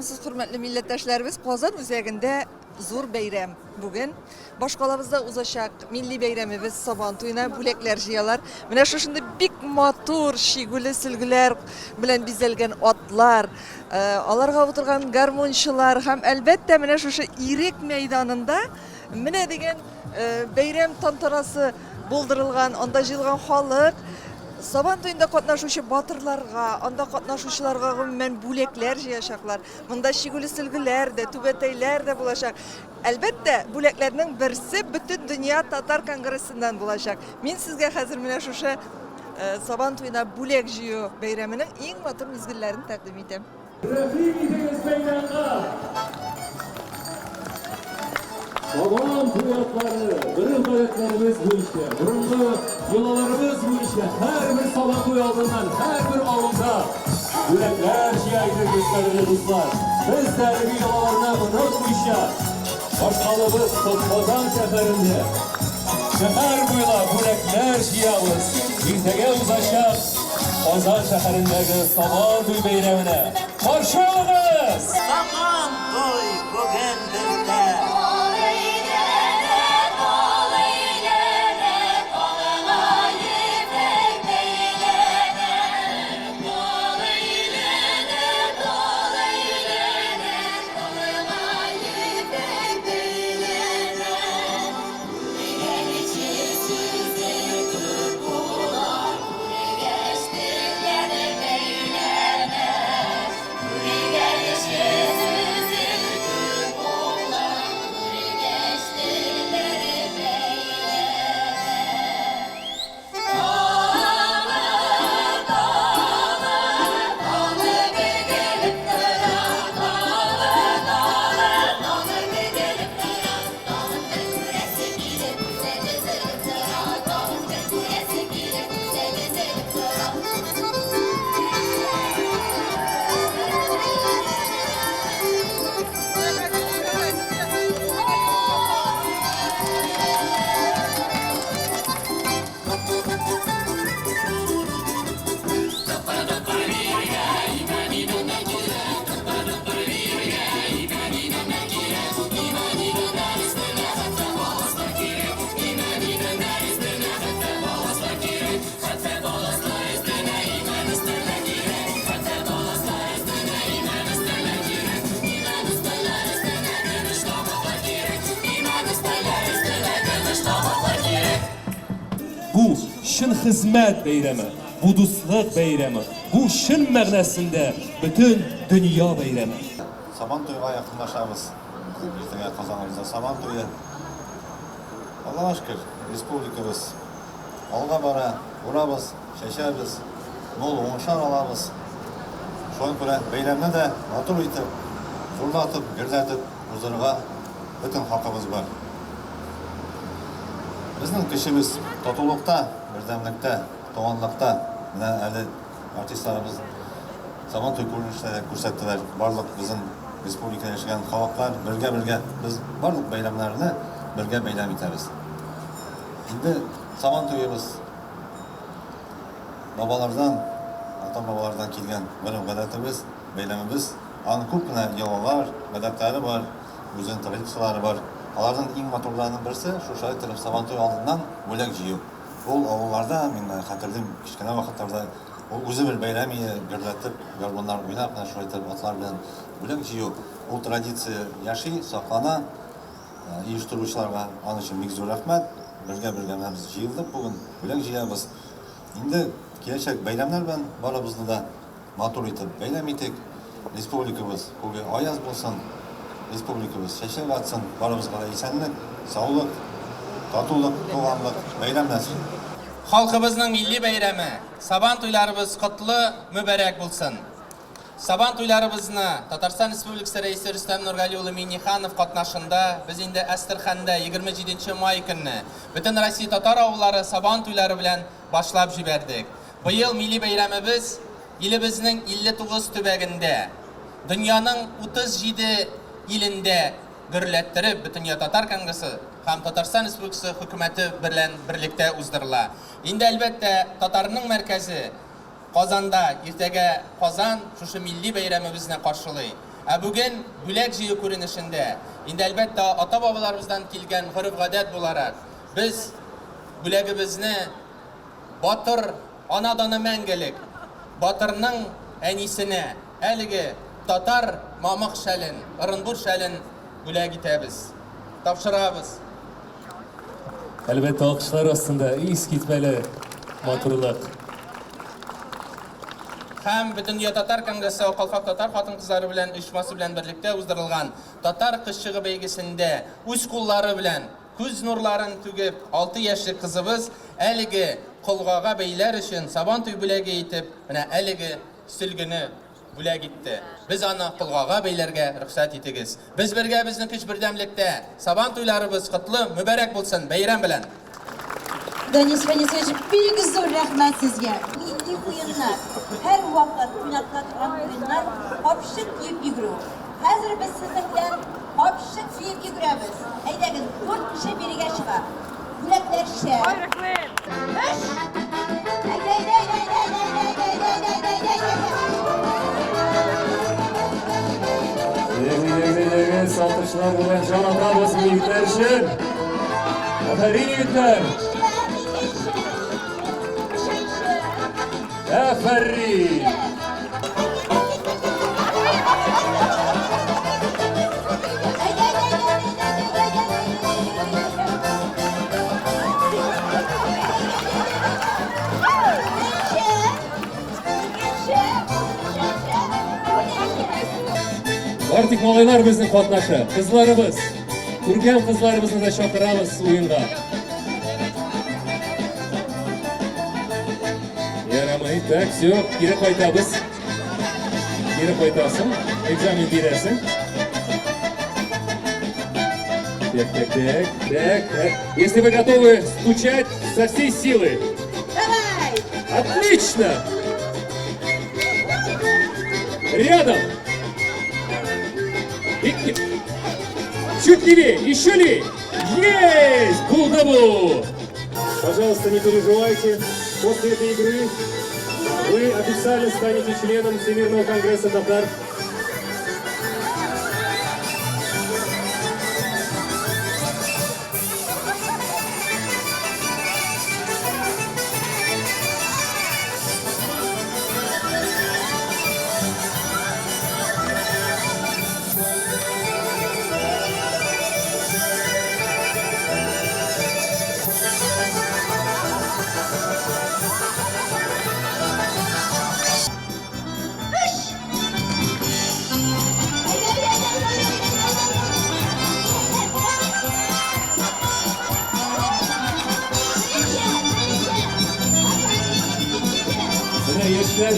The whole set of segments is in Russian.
Беләмсез, хөрмәтле милләттәшләребез, Казан үзәгендә зур бәйрәм бүген. Башкалабызда узачак милли бәйрәмебез Сабан туена бүләкләр җыялар. Менә шушында бик матур шигүле сөлгеләр белән бизәлгән атлар, аларга утырган гармончылар һәм әлбәттә менә шушы ирек мәйданында менә дигән бәйрәм тантанасы булдырылган, анда җыелган халык. Сабан туенда катнашучы батырларга, анда катнашучыларга гомумән бүләкләр җыячаклар. Монда шигүле сөлгеләр дә, түбәтәйләр дә булачак. Әлбәттә, бүләкләрнең берсе бөтен дөнья татар конгрессыннан булачак. Мин сезгә хәзер менә шушы Сабан туена бүләк җыю бәйрәменең иң матур мизгелләрен тәкъдим итәм. Sağlam tuyatları, kırıl bayraklarımız bu işe, burunlu yolalarımız bu işe, her bir sabah tuyalından, her bir avluda yürekler şiaydır gösterilir dostlar. Biz derbi yolalarına unut bu işe, başkalımız Kazan seferinde. Sefer boyla yürekler şiayımız, irtege uzlaşak, Kazan şehrindeki sabah tuy beyramine. Karşı olunuz! Saman tuy bugün bizde. Bu şın hizmet beyremi, bu dostluk beyremi, bu şın məğnəsində bütün dünya beyremi. Saban toyuna yakınlaşamız. Ertəgə Kazanımızda Saban toyu. Allah'a şükür, Respublikamız alğa bara, urabız, şeşerbiz, bol oңşar alabız. Şoň görə beyramda da matur itip, zurlatıp, gürletip, huzurga bütün hakkımız var. Bizning kişimiz tatulukta, birdemlikte, toğanlıkta, әлі артистларыбыз Saban toy көрініштерде көрсеттілер. Барлық біздің республикада yaşayan халықтар бірге біз барлық бәйрәмләрне бірге бәйрәм итәбез. Енді Saban toyыбыз бабалардан, ата-бабалардан келген бір гадәтебез, бәйрәмебез. Аның көп кенә йолалар, гадәтләре бар, үзенең традициялары бар. Аларның иң матурларының берсе шушы айтылып Saban toy алдыннан бүләк җыю. Ул авылларда, мин хәтерлим, кичкенә вакытларда ул үзе бер бәйрәм гөрләтеп, гармоннар уйнап, шулай итеп атлар белән бүләк җыю. Ул традиция яши, саклана. Оештыручыларга аның өчен бик зур рәхмәт. Бергә без җыелдык бүген, бүләк җыябыз. Инде киләчәк бәйрәмнәр белән барыбызны да матур итеп бәйрәм итик. Республикабыз күге аяз булсын. Республикабыз чәчәк атсын. Барыбызга да исәнлек, саулык, татулык, туганлык бәйрәмләсен. Халкыбызның милли бәйрәме, Сабан туйларыбыз котлы, мүбәрәк булсын. Сабан туйларыбызны Татарстан Республикасы Рәисе Рөстәм Нургали улы Миңнеханов катнашында без инде Әстерханда 27 май көнне бөтен Россия татар авыллары Сабан туйлары белән башлап җибәрдек. Быел милли бәйрәмебез илебезнең 59 төбәгендә, дөньяның 37 илендә гөрләттереп бөтен татар конгрессы һәм Татарстан Республикасы хөкүмәте белән берлектә уздырыла. Инде әлбәттә татарның мәркәзе Казанда, иртәгә Казан шушы милли бәйрәмебезне каршылый. Бүген бүләк җыю күренешендә, инде әлбәттә ата-бабаларыбыздан килгән гореф-гадәт буларак, без бүләгебезне батыр анаданы мәңгелек, батырның әнисенә, әлеге татар мамык шәлен, ырынбур шәлен бүләк итәбез. Тапшырабыз. Әлбәттә алкышлар астында ис китмәле матурлык. Һәм Бөтендөнья татар конгрессы Калфак татар хатын-кызлары белән оешмасы белән берлектә уздырылган татар кызчыгы бәйгесендә үз куллары белән күз нурларын түгеп 6 яшьлек кызыбыз әлеге колгага бәйләр өчен сабантуй бүләге итеп, менә әлеге сөлгене бүләк итте. Без аны колгага бәйләргә рөхсәт итегез. Без бергә безнең көч бердәмлектә сабантуйларыбыз котлы, мүбәрәк булсын бәйрәм белән. Данис Фанисович, бик зур рәхмәт сезгә. Милли уеннар, һәр вакыт уйнатыла торган уеннар, капшык киеп йөгерү. Хәзер без сезнең белән капшык киеп йөгерәбез. Әйдәгез, 4 кеше бирегә чыга. Бүләкләр шәп. Эш! Saltışlar bilen can atabız yiğitler için. Aferin yiğitler. Aferin. Artık malaylar bizim katnaşı, kızlarımız. Türkan kızlarımızı da çakırarız oyunda. Yaramayı, tak, все, geri kaytabız. Geri kaytasın, egzamin bilesin. Так. Если вы готовы стучать со всей силы. Давай! Отлично! Рядом! Чуть левее, еще левее! Есть! Булдабу! Пожалуйста, не переживайте. После этой игры вы официально станете членом Всемирного конгресса татар.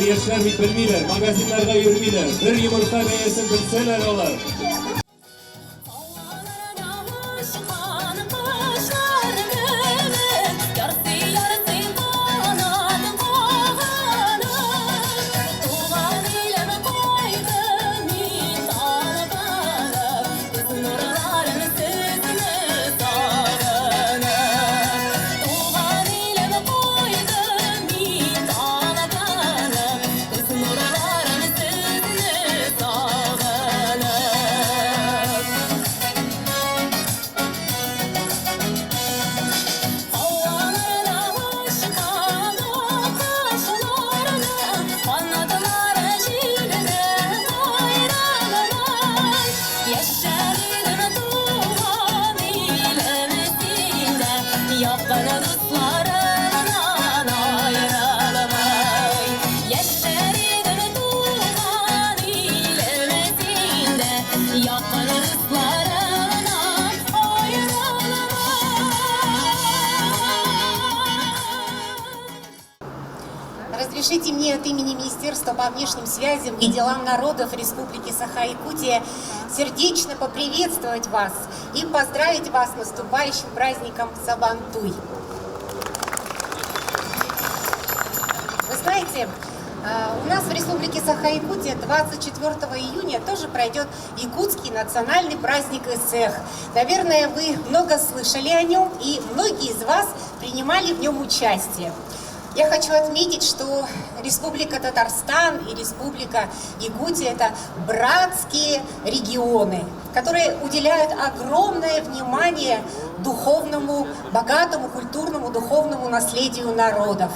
Yaşlar bitirmiler, magazinlerden yürümiler. Bir yumurta beyesin bilseler olar. Разрешите мне от имени Министерства по внешним связям и делам народов Республики Саха-Якутия сердечно поприветствовать вас и поздравить вас с наступающим праздником Сабантуй. Вы знаете, у нас в Республике Саха-Якутия 24 июня тоже пройдет якутский национальный праздник Эсэх. Наверное, вы много слышали о нем, и многие из вас принимали в нем участие. Я хочу отметить, что Республика Татарстан и Республика Якутия – это братские регионы, которые уделяют огромное внимание духовному, богатому культурному, духовному наследию народов.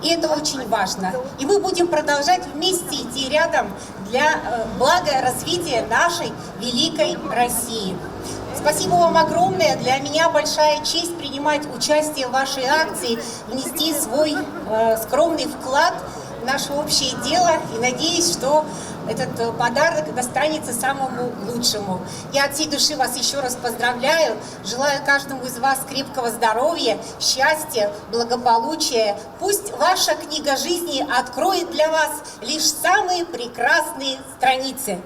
И это очень важно. И мы будем продолжать вместе идти рядом для блага развития нашей великой России. Спасибо вам огромное. Для меня большая честь принимать участие в вашей акции, внести свой скромный вклад в наше общее дело. И надеюсь, что этот подарок достанется самому лучшему. Я от всей души вас еще раз поздравляю. Желаю каждому из вас крепкого здоровья, счастья, благополучия. Пусть ваша книга жизни откроет для вас лишь самые прекрасные страницы.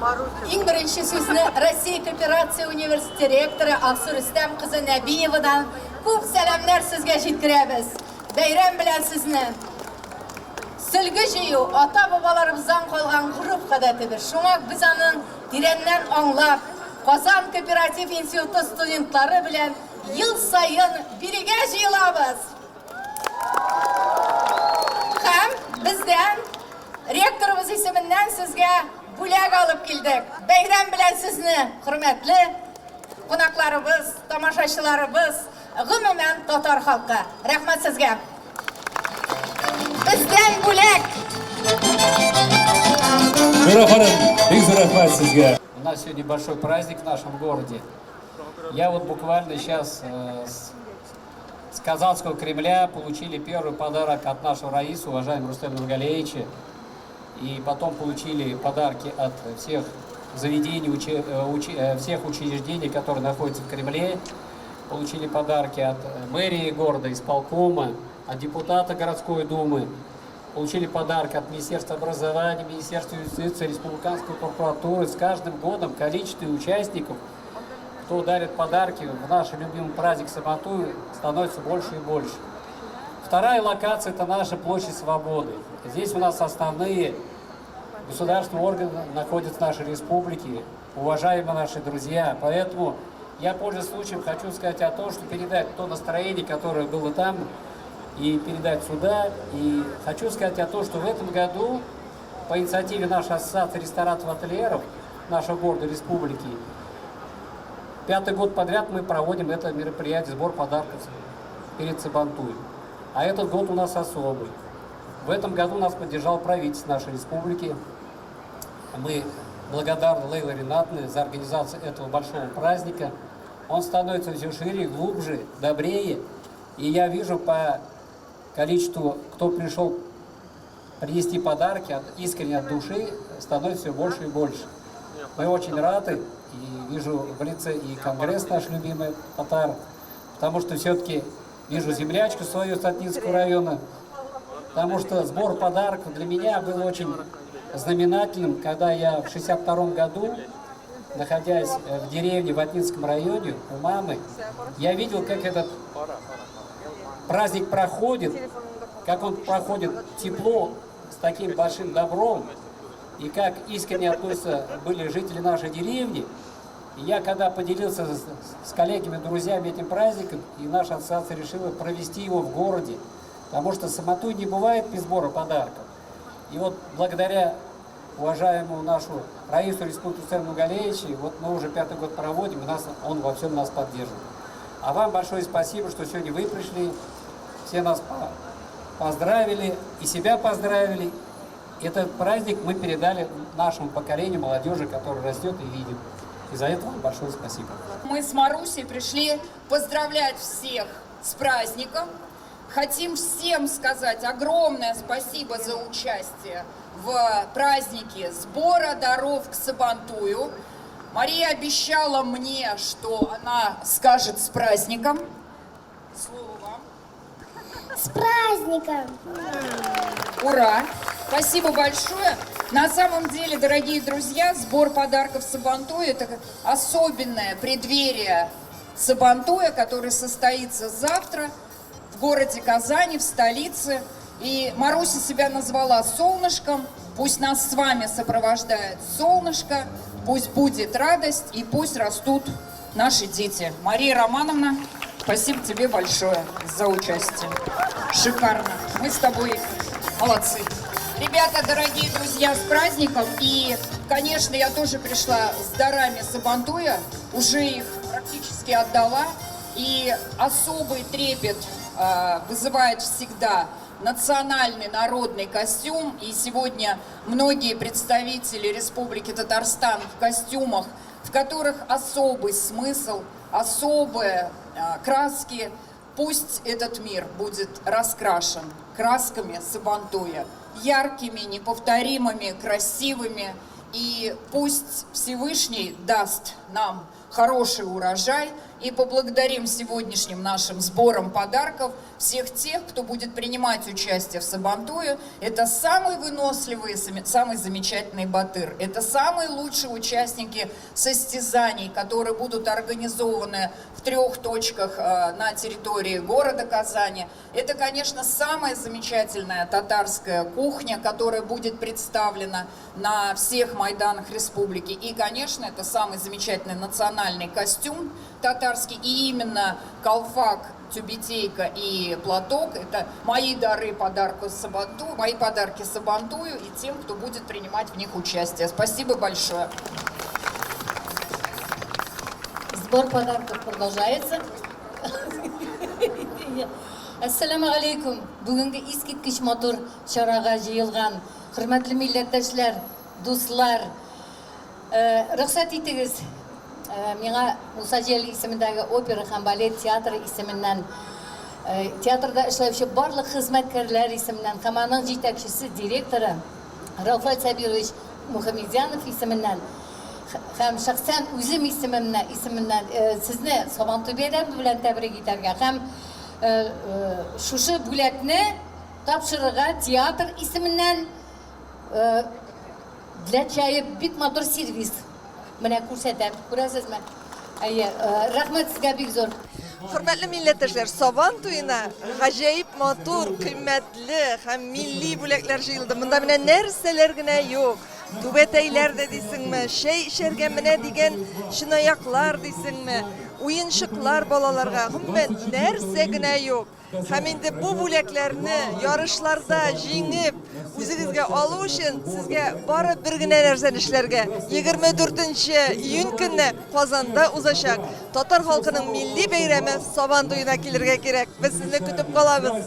Ең бірінші сөзіні Россия Кооперация университеті ректоры Ақсу Рүстем қызы Нәбиевадан көп сәлемдер сізге жеткіреміз. Бәйрәм білән сізні. Сөлгі жию ата-бабаларымыздан қалған ғұрып ғадатыбыз. Шуңа біз аның тирәннән аңлап, Казан Кооператив институты студентлары белән ел сайын бирегә җыелабыз. Һәм бездән ректорыбыз исеменнән сезгә бүләк алып килдек. Бәйрәм белән сезне, хөрмәтле кунакларыбыз, тамашачыларыбыз, гомумән татар халкы. Рәхмәт сезгә. Бездән бүләк. У нас сегодня большой праздник в нашем городе. Я вот буквально сейчас с Казанского Кремля получили первый подарок от нашего Раиса, уважаемого Рустема Нургалиевича. И потом получили подарки от всех заведений, всех учреждений, которые находятся в Кремле. Получили подарки от мэрии города, исполкома, от депутата городской думы. Получили подарки от Министерства образования, Министерства юстиции, Республиканской прокуратуры. С каждым годом количество участников, кто дарит подарки в наш любимый праздник Сабантуй, становится больше и больше. Вторая локация – это наша площадь Свободы. Здесь у нас основные государственные органы находятся в нашей республике, уважаемые наши друзья. Поэтому я, пользуясь случаем, хочу сказать о том, что передать то настроение, которое было там, и передать сюда. И хочу сказать о том, что в этом году по инициативе нашей ассоциации рестораторов-ательеров нашего города, республики, 5-й год подряд мы проводим это мероприятие, сбор подарков перед Сабантуем. А этот год у нас особый. В этом году нас поддержал правительство нашей республики. Мы благодарны Лейле Ринатовне за организацию этого большого праздника. Он становится все шире, глубже, добрее. И я вижу по количеству, кто пришел принести подарки, искренне от души, становится все больше и больше. Мы очень рады, и вижу в лице и Конгресс наш любимый татар, потому что все-таки вижу землячку свою Сатнинского района, потому что сбор подарков для меня был очень знаменательным, когда я в 1962 году, находясь в деревне в Атнинском районе у мамы, я видел, как этот праздник проходит, как он проходит тепло, с таким большим добром, и как искренне относятся были жители нашей деревни. И я когда поделился с коллегами, друзьями этим праздником, и наша ассоциация решила провести его в городе, потому что Сабантуй не бывает без сбора подарков. И вот благодаря уважаемому нашу Раису Республику Рустему Нургалиевичу, вот мы уже 5-й год проводим, он во всем нас поддерживает. А вам большое спасибо, что сегодня вы пришли, все нас поздравили, и себя поздравили. Этот праздник мы передали нашему поколению, молодежи, которая растет и видит. И за это вам большое спасибо. Мы с Марусей пришли поздравлять всех с праздником. Хотим всем сказать огромное спасибо за участие в празднике сбора даров к Сабантую. Мария обещала мне, что она скажет с праздником. Слово вам. С праздником! Ура! Спасибо большое. На самом деле, дорогие друзья, сбор подарков Сабантуя – это особенное преддверие Сабантуя, который состоится завтра в городе Казани, в столице. И Маруся себя назвала солнышком. Пусть нас с вами сопровождает солнышко, пусть будет радость и пусть растут наши дети. Мария Романовна, спасибо тебе большое за участие. Шикарно. Мы с тобой Молодцы. Ребята, дорогие друзья, с праздником. И, конечно, я тоже пришла с дарами Сабантуя. Уже их практически отдала. И особый трепет вызывает всегда национальный народный костюм. И сегодня многие представители Республики Татарстан в костюмах, в которых особый смысл, особые краски. Пусть этот мир будет раскрашен красками Сабантуя, яркими, неповторимыми, красивыми. И пусть Всевышний даст нам хороший урожай. И поблагодарим сегодняшним нашим сбором подарков всех тех, кто будет принимать участие в Сабантуе. Это самый выносливый, самый замечательный батыр. Это самые лучшие участники состязаний, которые будут организованы в 3 точках на территории города Казани. Это, конечно, самая замечательная татарская кухня, которая будет представлена на всех майданах республики. И, конечно, это самый замечательный национальный костюм татарский. И именно колфак, тюбетейка и платок — это мои дары подарку Сабантую, мои подарки Сабантую и тем, кто будет принимать в них участие. Спасибо большое. Сбор подарков продолжается. Ассаламу алейкум. Бүгінгі искиткіш мотор шараға жиылған құрметлі милләттәшләр, дуслар, рөхсәт итегез, миңа Муса Җәлил исемендәге опера һәм балет театры исеменнән, театрда эшләүче барлык хезмәткәрләр исеменнән һәм аның җитәкчесе, директоры Рафат Сабирович Мухамедянов исеменнән һәм шәхсән үзем исеменнән сезне Сабантуй бәйрәме белән тәбрик итәргә һәм шушы бүләкне тапшырырга театр исеменнән для чая бик матур сервис менә күрсәтәм. Күрәсезме? Рәхмәт сезгә бик зур. Hürmetli milletteşler, Sabantuyuna gajayip motor, kıymetli hem milli bülekler jıyıldı. Bunda mine nerseler gine yok. Dübeteyler de desin mi? Şey işergen mine digen şınayaklar desin mi? Oyunşıklar balalarga. Hümmen nerse gine yok. Hem indi bu büleklerini yarışlarda jingip o'zingizga alу için sizga barib birgina narsani ishlarga 24-iyun kuni Qozonda uzashak Tatar xalqining milliy bayrami Sabantuyuna kelirga kerak. Biz sizni kutib qolamiz.